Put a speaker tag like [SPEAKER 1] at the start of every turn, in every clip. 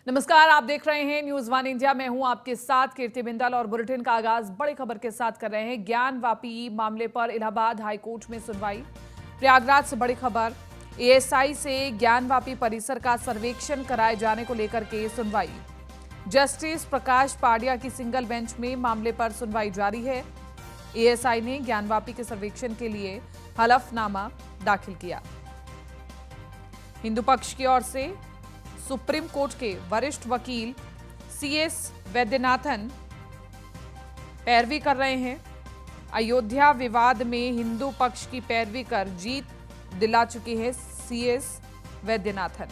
[SPEAKER 1] नमस्कार, आप देख रहे हैं न्यूज वन इंडिया। मैं हूं आपके साथ कीर्ति बिंदल और बुलेटिन का आगाज बड़ी खबर के साथ कर रहे हैं। ज्ञानवापी मामले पर इलाहाबाद हाईकोर्ट में सुनवाई। प्रयागराज से बड़ी खबर, एएसआई से ज्ञानवापी परिसर का सर्वेक्षण कराए जाने को लेकर के सुनवाई। जस्टिस प्रकाश पाडिया की सिंगल बेंच में मामले पर सुनवाई जारी है। एएसआई ने ज्ञानवापी के सर्वेक्षण के लिए हलफनामा दाखिल किया। हिंदू पक्ष की ओर से सुप्रीम कोर्ट के वरिष्ठ वकील सीएस वैद्यनाथन पैरवी कर रहे हैं। अयोध्या विवाद में हिंदू पक्ष की पैरवी कर जीत दिला चुके हैं सीएस वैद्यनाथन।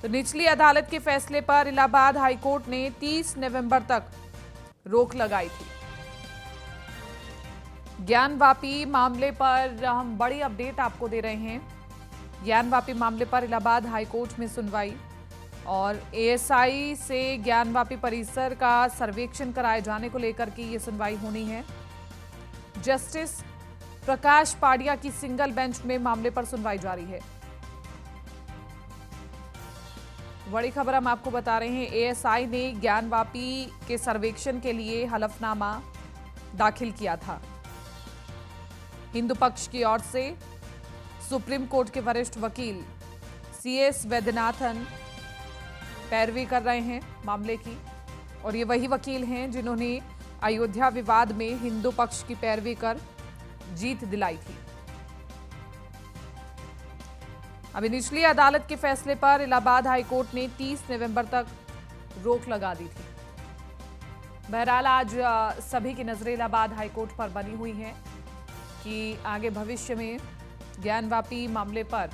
[SPEAKER 1] तो निचली अदालत के फैसले पर इलाहाबाद हाईकोर्ट ने 30 नवंबर तक रोक लगाई थी। ज्ञानवापी मामले पर हम बड़ी अपडेट आपको दे रहे हैं। ज्ञानवापी मामले पर इलाहाबाद हाईकोर्ट में सुनवाई और एएसआई से ज्ञानवापी परिसर का सर्वेक्षण कराए जाने को लेकर के ये सुनवाई होनी है। जस्टिस प्रकाश पाडिया की सिंगल बेंच में मामले पर सुनवाई जारी है। बड़ी खबर हम आपको बता रहे हैं, एएसआई ने ज्ञानवापी के सर्वेक्षण के लिए हलफनामा दाखिल किया था। हिंदू पक्ष की ओर से सुप्रीम कोर्ट के वरिष्ठ वकील सीएस वैद्यनाथन पैरवी कर रहे हैं मामले की, और ये वही वकील हैं जिन्होंने अयोध्या विवाद में हिंदू पक्ष की पैरवी कर जीत दिलाई थी। अभी निचली अदालत के फैसले पर इलाहाबाद हाईकोर्ट ने 30 नवंबर तक रोक लगा दी थी। बहरहाल आज सभी की नजरें इलाहाबाद हाईकोर्ट पर बनी हुई हैं कि आगे भविष्य में ज्ञानवापी मामले पर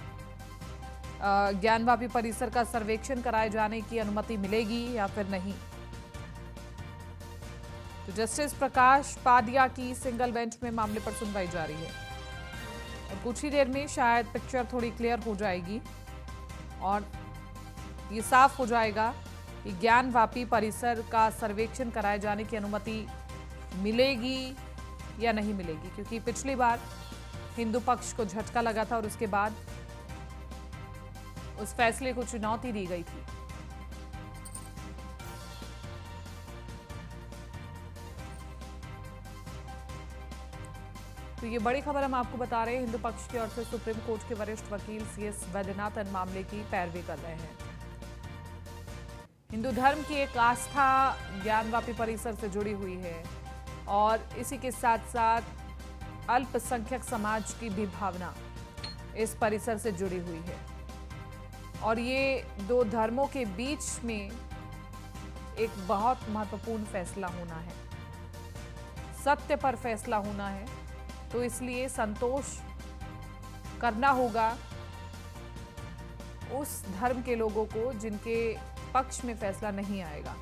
[SPEAKER 1] ज्ञानवापी परिसर का सर्वेक्षण कराए जाने की अनुमति मिलेगी या फिर नहीं। तो जस्टिस प्रकाश पाडिया की सिंगल बेंच में मामले पर सुनवाई जारी है और कुछ ही देर में शायद पिक्चर थोड़ी क्लियर हो जाएगी और ये साफ हो जाएगा कि ज्ञानवापी परिसर का सर्वेक्षण कराए जाने की अनुमति मिलेगी या नहीं मिलेगी, क्योंकि पिछली बार हिंदू पक्ष को झटका लगा था और उसके बाद उस फैसले को चुनौती दी गई थी। तो ये बड़ी खबर हम आपको बता रहे हैं। हिंदू पक्ष की ओर से सुप्रीम कोर्ट के वरिष्ठ वकील सीएस वैद्यनाथन मामले की पैरवी कर रहे हैं। हिंदू धर्म की एक आस्था ज्ञानवापी परिसर से जुड़ी हुई है और इसी के साथ साथ अल्पसंख्यक समाज की भी भावना इस परिसर से जुड़ी हुई है और ये दो धर्मों के बीच में एक बहुत महत्वपूर्ण फैसला होना है, सत्य पर फैसला होना है। तो इसलिए संतोष करना होगा उस धर्म के लोगों को जिनके पक्ष में फैसला नहीं आएगा।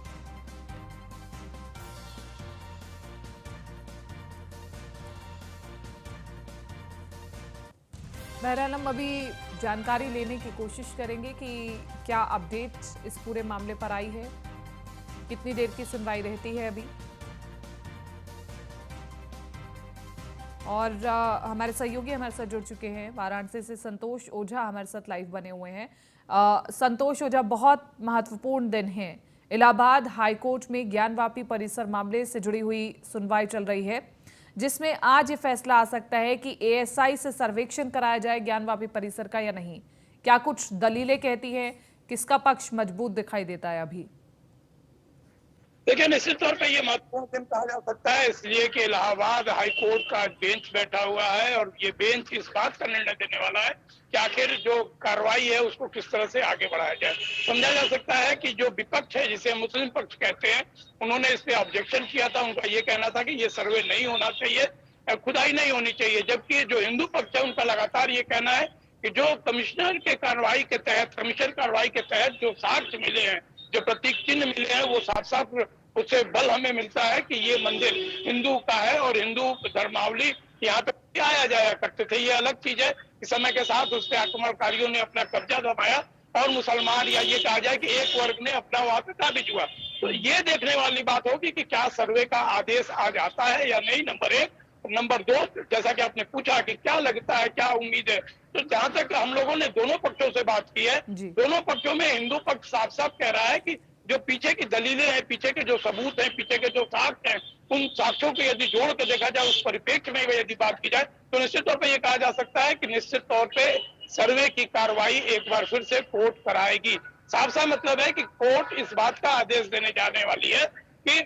[SPEAKER 1] बहरहाल हम अभी जानकारी लेने की कोशिश करेंगे कि क्या अपडेट इस पूरे मामले पर आई है, कितनी देर की सुनवाई रहती है अभी। और हमारे सहयोगी हमारे साथ जुड़ चुके हैं वाराणसी से संतोष ओझा हमारे साथ लाइव बने हुए हैं। संतोष ओझा, बहुत महत्वपूर्ण दिन है। इलाहाबाद हाईकोर्ट में ज्ञानवापी परिसर मामले से जुड़ी हुई सुनवाई चल रही है, जिसमें आज ये फैसला आ सकता है कि एएसआई से सर्वेक्षण कराया जाए ज्ञानवापी परिसर का या नहीं। क्या कुछ दलीलें कहती हैं, किसका पक्ष मजबूत दिखाई देता है अभी?
[SPEAKER 2] देखिए, निश्चित तौर पे ये महत्वपूर्ण दिन कहा जा सकता है, इसलिए कि इलाहाबाद हाईकोर्ट का बेंच बैठा हुआ है और ये बेंच इस बात का निर्णय देने वाला है कि आखिर जो कार्रवाई है उसको किस तरह से आगे बढ़ाया जाए। समझा जा सकता है कि जो विपक्ष है, जिसे मुस्लिम पक्ष कहते हैं, उन्होंने इस पे ऑब्जेक्शन किया था। उनका ये कहना था कि ये सर्वे नहीं होना चाहिए, खुदाई नहीं होनी चाहिए, जबकि जो हिंदू पक्ष है उनका लगातार ये कहना है कि जो कमिश्नर के कार्रवाई के तहत, कमीशन कार्रवाई के तहत जो साक्ष्य मिले हैं, जो प्रतीक चिन्ह मिले हैं, वो साफ साफ उससे बल हमें मिलता है कि ये मंदिर हिंदू का है और हिंदू धर्मावली यहाँ पे आया जाया करते थे। ये अलग चीज है कि समय के साथ उस पे आक्रमणकारियों ने अपना कब्जा जमाया और मुसलमान, या ये कहा जाए कि एक वर्ग ने अपना वहां पे काबिज हुआ। तो ये देखने वाली बात होगी कि क्या सर्वे का आदेश आज आता है या नहीं, नंबर एक। नंबर 2, जैसा कि आपने पूछा कि क्या लगता है, क्या उम्मीद है, तो जहां तक हम लोगों ने दोनों पक्षों से बात की है,
[SPEAKER 1] जी।
[SPEAKER 2] दोनों पक्षों में हिंदू पक्ष साफ साफ कह रहा है कि जो पीछे की दलीलें हैं, पीछे के जो सबूत हैं, पीछे के जो साक्ष्य हैं, उन साक्ष्यों को यदि जोड़ के देखा जाए, उस परिप्रेक्ष्य में यदि बात की जाए, तो निश्चित तौर पर यह कहा जा सकता है कि निश्चित तौर पर सर्वे की कार्रवाई एक बार फिर से कोर्ट कराएगी। साफ साफ मतलब है कि कोर्ट इस बात का आदेश देने जाने वाली है कि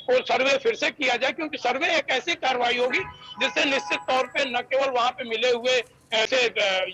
[SPEAKER 2] वो सर्वे फिर से किया जाए, क्योंकि सर्वे एक ऐसी कार्रवाई होगी जिससे निश्चित तौर पे न केवल वहां पे मिले हुए ऐसे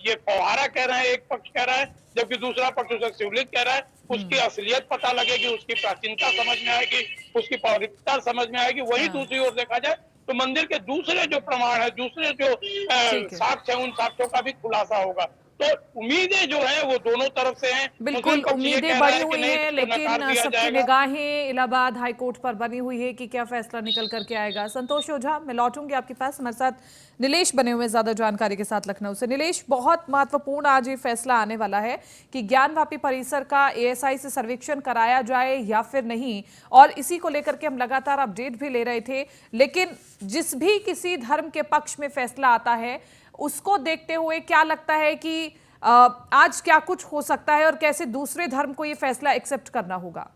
[SPEAKER 2] ये फौहारा कह रहे हैं, एक पक्ष कह रहा है, जबकि दूसरा पक्ष उसे शिवलिंग कह रहा है, उसकी असलियत पता लगेगी, उसकी प्राचीनता समझ में आएगी, उसकी पौराणिकता समझ में आएगी। वही
[SPEAKER 1] हाँ,
[SPEAKER 2] दूसरी ओर देखा जाए तो मंदिर के दूसरे जो प्रमाण है, दूसरे जो
[SPEAKER 1] ठीक है।
[SPEAKER 2] साक्ष्य है, उन साक्ष्यों का भी खुलासा होगा। तो उम्मीदें जो है वो दोनों तरफ से हैं। मुस्लिम
[SPEAKER 1] बिल्कुल,
[SPEAKER 2] पक्ष ये
[SPEAKER 1] उम्मीदें
[SPEAKER 2] कह रहा
[SPEAKER 1] बड़ी
[SPEAKER 2] है कि
[SPEAKER 1] हुई
[SPEAKER 2] नहीं,
[SPEAKER 1] हैं,
[SPEAKER 2] इसको नकार
[SPEAKER 1] लेकिन
[SPEAKER 2] दिया
[SPEAKER 1] सबकी
[SPEAKER 2] जाएगा।
[SPEAKER 1] निगाहें इलाहाबाद हाई कोर्ट पर बनी हुई है कि क्या फैसला निकल करके आएगा। संतोष ओझा, मैं लौटूंगी आपके पास। हमारे साथ नीलेश बने हुए ज्यादा जानकारी के साथ लखनऊ से। नीलेश, बहुत महत्वपूर्ण आज ये फैसला आने वाला है कि ज्ञानवापी परिसर का एएसआई से सर्वेक्षण कराया जाए या फिर नहीं, और इसी को लेकर के हम लगातार अपडेट भी ले रहे थे। लेकिन जिस भी किसी धर्म के पक्ष में फैसला आता है, उसको देखते हुए क्या लगता है कि आज क्या कुछ हो सकता है और कैसे दूसरे धर्म को ये फैसला एक्सेप्ट करना होगा?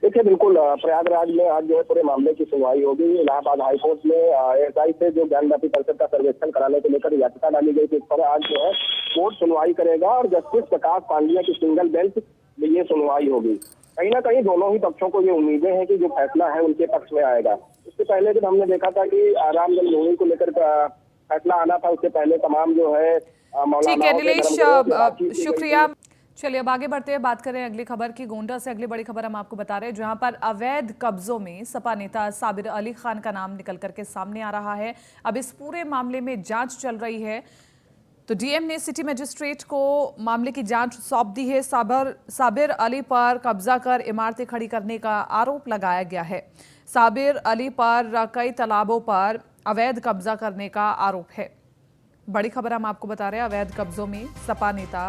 [SPEAKER 3] देखिए, बिल्कुल प्रयागराज में आज जो है पूरे मामले की सुनवाई होगी। इलाहाबाद हाईकोर्ट में एएसआई से जो ज्ञानवापी परिषद का सर्वेक्षण कराने को लेकर याचिका डाली गई थी, इस पर आज जो है कोर्ट सुनवाई करेगा और जस्टिस प्रकाश पांडेय की सिंगल बेंच में ये सुनवाई होगी। कहीं ना कहीं दोनों ही पक्षों को ये उम्मीदें हैं कि जो फैसला है उनके पक्ष में आएगा। इससे पहले जब हमने देखा था कि राम जन्मभूमि को लेकर फैसला आना था, उससे पहले तमाम जो है
[SPEAKER 1] ठीक है नीलेश, शुक्रिया।
[SPEAKER 3] मौलाना।
[SPEAKER 1] चलिए अब आगे बढ़ते हैं, बात करें अगली खबर की। गोंडा से अगली बड़ी खबर हम आपको बता रहे हैं, जहां पर अवैध कब्जों में सपा नेता साबिर अली खान का नाम निकल करके सामने आ रहा है। अब इस पूरे मामले में जांच चल रही है, तो डीएम ने सिटी मजिस्ट्रेट को मामले की जांच सौंप दी है। साबिर अली पर कब्जा कर इमारतें खड़ी करने का आरोप लगाया गया है। साबिर अली पर कई तालाबों पर अवैध कब्जा करने का आरोप है। बड़ी खबर हम आपको बता रहे हैं, अवैध कब्जों में सपा नेता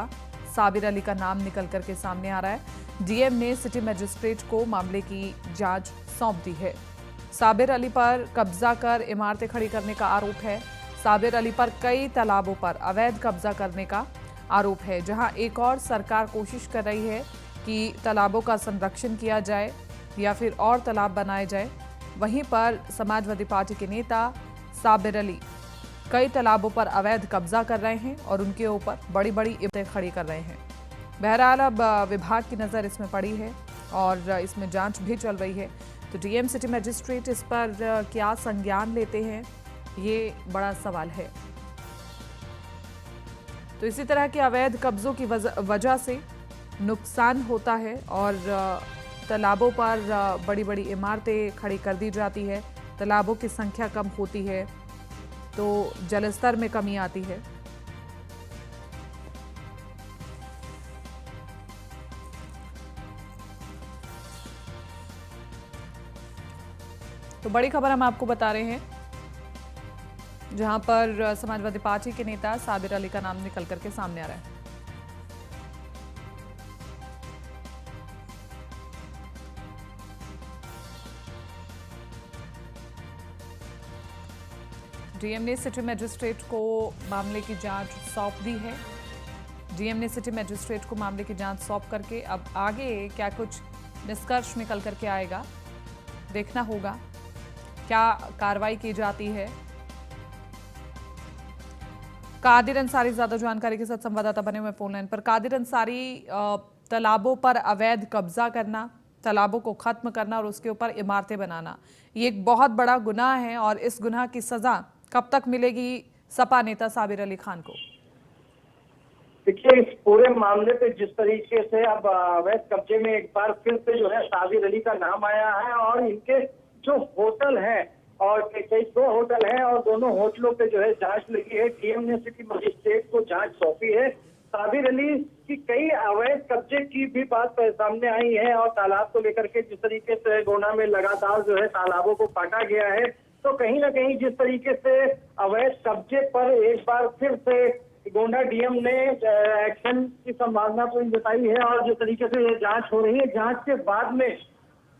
[SPEAKER 1] साबिर अली का नाम निकल करके सामने आ रहा है। डीएम ने सिटी मजिस्ट्रेट को मामले की जांच सौंप दी है। साबिर अली पर कब्जा कर इमारतें खड़ी करने का आरोप है। साबिर अली पर कई तालाबों पर अवैध कब्जा करने का आरोप है, जहां एक और सरकार कोशिश कर रही है कि तालाबों का संरक्षण किया जाए या फिर और तालाब बनाए जाए। वहीं पर समाजवादी पार्टी के नेता साबिर अली कई तालाबों पर अवैध कब्जा कर रहे हैं और उनके ऊपर बड़ी बड़ी इमारतें खड़ी कर रहे हैं। बहरहाल अब विभाग की नज़र इसमें पड़ी है और इसमें जांच भी चल रही है। तो डीएम सिटी मजिस्ट्रेट इस पर क्या संज्ञान लेते हैं, ये बड़ा सवाल है। तो इसी तरह के अवैध कब्जों की वजह से नुकसान होता है और तालाबों पर बड़ी बड़ी इमारतें खड़ी कर दी जाती है। तालाबों की संख्या कम होती है तो जलस्तर में कमी आती है। तो बड़ी खबर हम आपको बता रहे हैं, जहां पर समाजवादी पार्टी के नेता साबिर अली का नाम निकल करके सामने आ रहा है। डीएम ने सिटी मजिस्ट्रेट को मामले की जांच सौंप दी है। डीएम ने सिटी मजिस्ट्रेट को मामले की जांच सौंप करके अब आगे क्या कुछ निष्कर्ष निकल करके आएगा, देखना होगा क्या कार्रवाई की जाती है। कादिर अंसारी ज्यादा जानकारी के साथ संवाददाता बने हुए फोन लाइन पर। कादिर अंसारी, तालाबों पर अवैध कब्जा करना, तालाबों को खत्म करना और उसके ऊपर इमारतें बनाना, ये एक बहुत बड़ा गुनाह है और इस गुनाह की सजा कब तक मिलेगी सपा नेता साबिर अली खान को?
[SPEAKER 3] देखिए, इस पूरे मामले पे जिस तरीके से अब अवैध कब्जे में एक बार फिर से जो है साबिर अली का नाम आया है और इनके जो होटल हैं और कई 2 होटल हैं और दोनों होटलों पे जो है जांच लगी है। डीएम ने सिटी मजिस्ट्रेट को जांच सौंपी है। साबिर अली की कई अवैध कब्जे की भी बात सामने आई है और तालाब को लेकर के जिस तरीके से गोंडा में लगातार जो है तालाबों को काटा गया है, तो कहीं ना कहीं जिस तरीके से अवैध कब्जे पर एक बार फिर से गोंडा डीएम ने एक्शन की संभावना को जताई है और जिस तरीके से ये जांच हो रही है, जांच के बाद में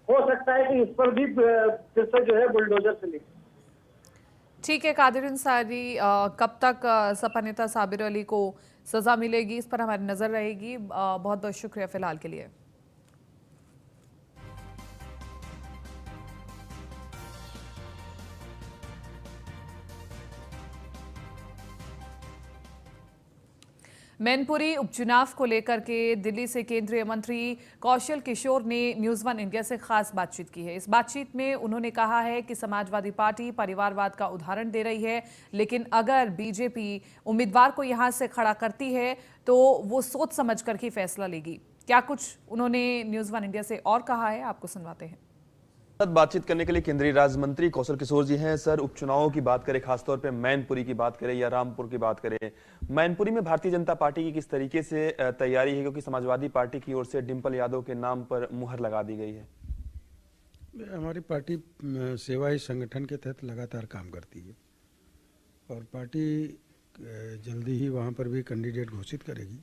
[SPEAKER 3] हो सकता है कि इस पर भी फिर से जो है बुलडोजर चले।
[SPEAKER 1] ठीक है कादिर अंसारी, कब तक सपा नेता साबिर अली को सजा मिलेगी इस पर हमारी नजर रहेगी। बहुत बहुत शुक्रिया फिलहाल के लिए। मैनपुरी उपचुनाव को लेकर के दिल्ली से केंद्रीय मंत्री कौशल किशोर ने न्यूज़ वन इंडिया से खास बातचीत की है। इस बातचीत में उन्होंने कहा है कि समाजवादी पार्टी परिवारवाद का उदाहरण दे रही है, लेकिन अगर बीजेपी उम्मीदवार को यहां से खड़ा करती है तो वो सोच समझ कर ही फैसला लेगी। क्या कुछ उन्होंने न्यूज़ वन इंडिया से और कहा है, आपको सुनवाते हैं।
[SPEAKER 4] बातचीत करने के लिए केंद्रीय राज्य मंत्री कौशल किशोर जी हैं। सर, उपचुनावों की बात करें, खासतौर पे मैनपुरी की बात करें या रामपुर की बात करें, मैनपुरी में भारतीय जनता पार्टी की किस तरीके से तैयारी है, क्योंकि समाजवादी पार्टी की ओर से डिंपल यादव के नाम पर मुहर लगा दी गई है।
[SPEAKER 5] हमारी पार्टी सेवा ही संगठन के तहत लगातार काम करती है और पार्टी जल्दी ही वहाँ पर भी कैंडिडेट घोषित करेगी।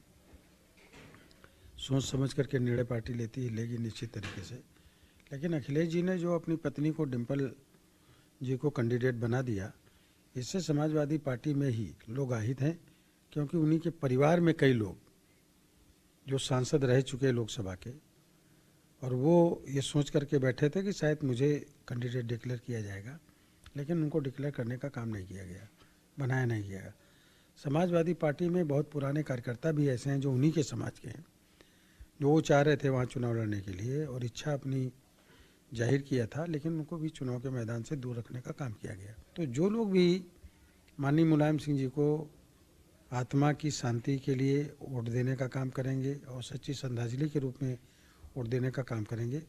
[SPEAKER 5] सोच समझ करके निर्णय पार्टी लेगी निश्चित तरीके से। लेकिन अखिलेश जी ने जो अपनी पत्नी को डिंपल जी को कैंडिडेट बना दिया, इससे समाजवादी पार्टी में ही लोग आहित हैं, क्योंकि उन्हीं के परिवार में कई लोग जो सांसद रह चुके लोकसभा के, और वो ये सोच करके बैठे थे कि शायद मुझे कैंडिडेट डिक्लेयर किया जाएगा, लेकिन उनको डिक्लेयर करने का काम नहीं किया गया, बनाया नहीं गया। समाजवादी पार्टी में बहुत पुराने कार्यकर्ता भी ऐसे हैं जो उन्हीं के समाज के हैं, जो वो चाह रहे थे वहाँ चुनाव लड़ने के लिए और इच्छा अपनी जाहिर किया था, लेकिन उनको भी चुनाव के मैदान से दूर रखने का काम किया गया। तो जो लोग भी माननीय मुलायम सिंह जी को आत्मा की शांति के लिए वोट देने का काम करेंगे और सच्ची श्रद्धांजलि के रूप में वोट देने का काम करेंगे,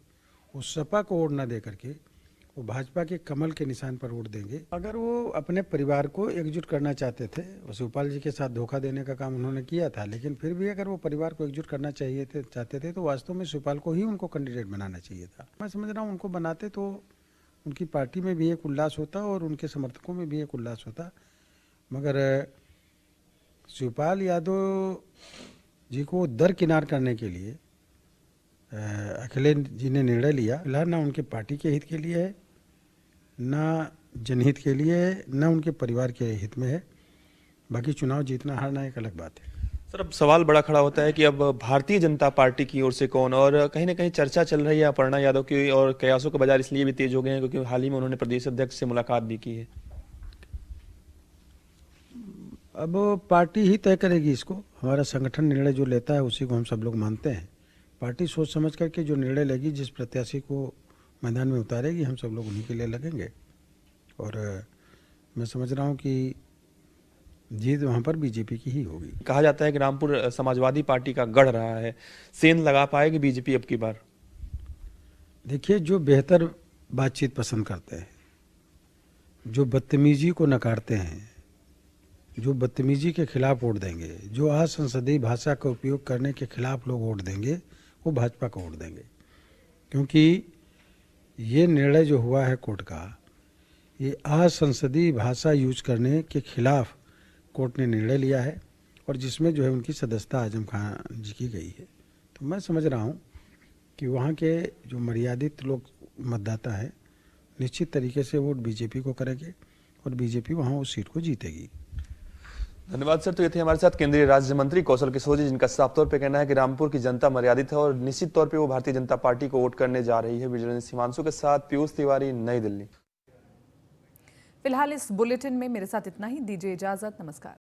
[SPEAKER 5] वो सपा को वोट ना दे करके वो भाजपा के कमल के निशान पर वोट देंगे। अगर वो अपने परिवार को एकजुट करना चाहते थे, शिवपाल जी के साथ धोखा देने का काम उन्होंने किया था, लेकिन फिर भी अगर वो परिवार को एकजुट करना चाहते थे तो वास्तव में शिवपाल को ही उनको कैंडिडेट बनाना चाहिए था। मैं समझ रहा हूँ उनको बनाते तो उनकी पार्टी में भी एक उल्लास होता और उनके समर्थकों में भी एक उल्लास होता, मगर शिवपाल यादव जी को दरकिनार करने के लिए अखिलेश जी ने निर्णय लिया। फिलहाल ना उनके पार्टी के हित के लिए है, ना जनहित के लिए है, ना उनके परिवार के हित में है। बाकी चुनाव जीतना हारना एक अलग बात है।
[SPEAKER 4] सर, अब सवाल बड़ा खड़ा होता है कि अब भारतीय जनता पार्टी की ओर से कौन, और कहीं ना कहीं चर्चा चल रही है अपर्णा यादव की, और कयासों के बाजार इसलिए भी तेज हो गए हैं क्योंकि हाल ही में उन्होंने प्रदेश अध्यक्ष से मुलाकात भी की है।
[SPEAKER 5] अब पार्टी ही तय करेगी इसको। हमारा संगठन निर्णय जो लेता है उसी को हम सब लोग मानते हैं। पार्टी सोच समझ करके जो निर्णय लेगी, जिस प्रत्याशी को मैदान में उतारेगी, हम सब लोग उन्हीं के लिए लगेंगे। और मैं समझ रहा हूँ कि जीत वहाँ पर बीजेपी की ही होगी।
[SPEAKER 4] कहा जाता है कि रामपुर समाजवादी पार्टी का गढ़ रहा है, सेंध लगा पाएगी बीजेपी अब की बार?
[SPEAKER 5] देखिए, जो बेहतर बातचीत पसंद करते हैं, जो बदतमीजी को नकारते हैं, जो बदतमीजी के खिलाफ वोट देंगे, जो असंसदीय भाषा का उपयोग करने के खिलाफ लोग वोट देंगे, वो भाजपा को वोट देंगे। क्योंकि ये निर्णय जो हुआ है कोर्ट का, ये असंसदीय भाषा यूज करने के खिलाफ कोर्ट ने निर्णय लिया है, और जिसमें जो है उनकी सदस्यता आजम खान जी की गई है। तो मैं समझ रहा हूँ कि वहाँ के जो मर्यादित लोग मतदाता हैं, निश्चित तरीके से वोट बीजेपी को करेंगे और बीजेपी वहाँ उस सीट को जीतेगी।
[SPEAKER 4] धन्यवाद सर। तो ये थे हमारे साथ केंद्रीय राज्य मंत्री कौशल किशोर जी, जिनका साफ तौर पे कहना है कि रामपुर की जनता मर्यादित है और निश्चित तौर पे वो भारतीय जनता पार्टी को वोट करने जा रही है। वीडियो हिमांशु के साथ पीयूष तिवारी, नई दिल्ली।
[SPEAKER 1] फिलहाल इस बुलेटिन में मेरे साथ इतना ही। दीजिए इजाजत, नमस्कार।